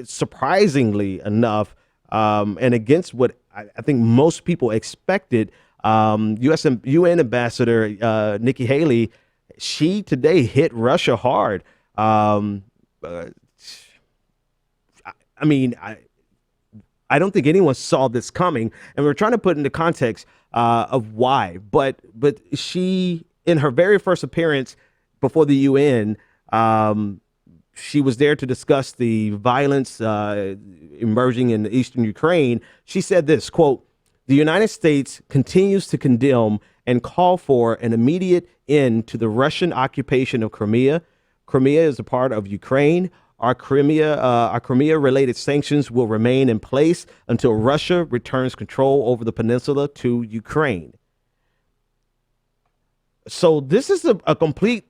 Surprisingly enough, and against what I think most people expected, UN Ambassador Nikki Haley, she today hit Russia hard. Uh, I mean, I don't think anyone saw this coming, and we're trying to put into context of why. But she, in her very first appearance before the UN, she was there to discuss the violence emerging in eastern Ukraine. She said this, quote, "The United States continues to condemn and call for an immediate end to the Russian occupation of Crimea. Crimea is a part of Ukraine. Our Crimea-related sanctions will remain in place until Russia returns control over the peninsula to Ukraine." So this is a complete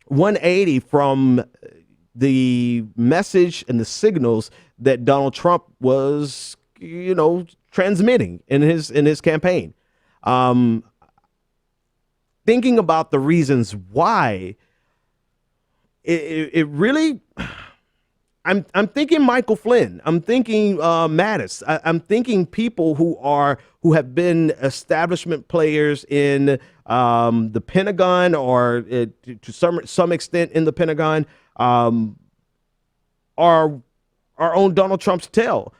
180 from the message and the signals that Donald Trump was, transmitting in his campaign. Thinking about the reasons why, it really, I'm thinking Michael Flynn. I'm thinking Mattis. I'm thinking people who have been establishment players in the Pentagon, or to some extent in the Pentagon, are on Donald Trump's tail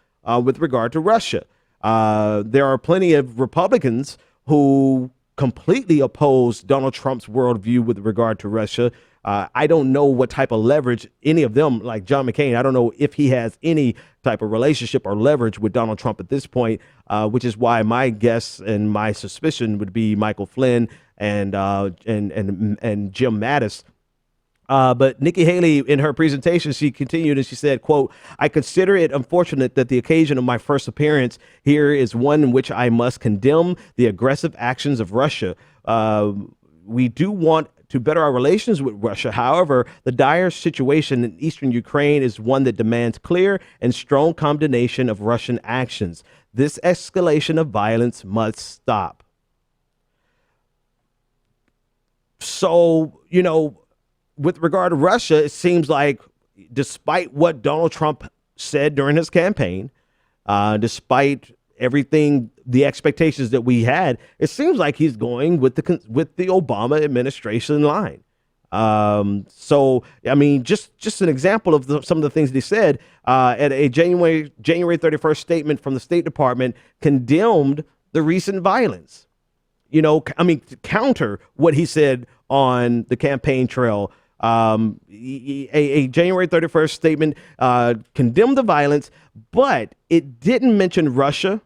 with regard to Russia. There are plenty of Republicans who completely oppose Donald Trump's worldview with regard to Russia. I don't know what type of leverage any of them, like John McCain, I don't know if he has any type of relationship or leverage with Donald Trump at this point, which is why my guess and my suspicion would be Michael Flynn and Jim Mattis. But Nikki Haley, in her presentation, she continued and she said, quote, "I consider it unfortunate that the occasion of my first appearance here is one in which I must condemn the aggressive actions of Russia. We do want to better our relations with Russia. However, the dire situation in eastern Ukraine is one that demands clear and strong condemnation of Russian actions. This escalation of violence must stop." So, with regard to Russia, it seems like despite what Donald Trump said during his campaign, despite everything, the expectations that we had, it seems like he's going with the Obama administration line. So, I mean, just an example of some of the things that he said at a January 31st statement from the State Department condemned the recent violence. To counter what he said on the campaign trail. A January 31st statement condemned the violence, but it didn't mention Russia,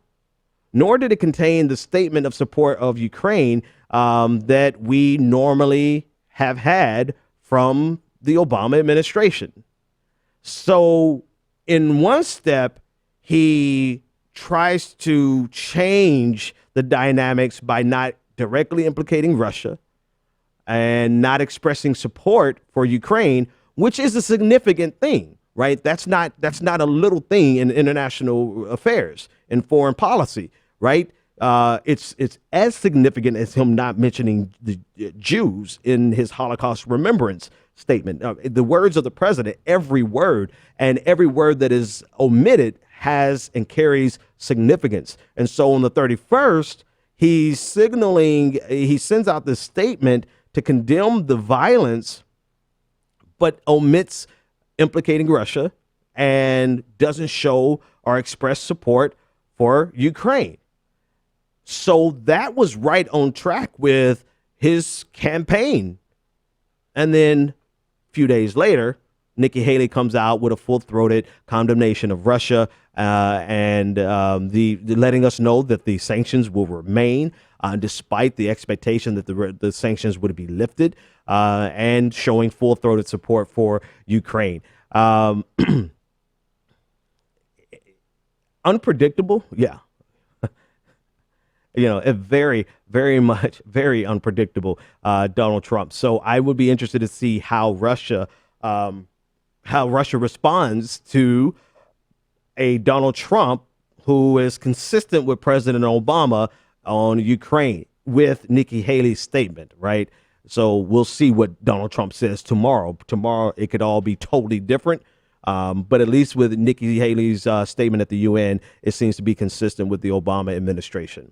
nor did it contain the statement of support of Ukraine that we normally have had from the Obama administration. So in one step, he tries to change the dynamics by not directly implicating Russia and not expressing support for Ukraine, which is a significant thing, right? That's not a little thing in international affairs and foreign policy, right? It's as significant as him not mentioning the Jews in his Holocaust remembrance statement. The words of the president, every word that is omitted has and carries significance. And so on the 31st, he sends out this statement to condemn the violence, but omits implicating Russia and doesn't show or express support for Ukraine. So that was right on track with his campaign. And then a few days later, Nikki Haley comes out with a full-throated condemnation of Russia and the letting us know that the sanctions will remain despite the expectation that the sanctions would be lifted, and showing full-throated support for Ukraine. Unpredictable, yeah. A very, very much, very unpredictable Donald Trump. So I would be interested to see how Russia responds to a Donald Trump who is consistent with President Obama on Ukraine with Nikki Haley's statement, right? So we'll see what Donald Trump says tomorrow. Tomorrow, it could all be totally different. But at least with Nikki Haley's statement at the UN, it seems to be consistent with the Obama administration.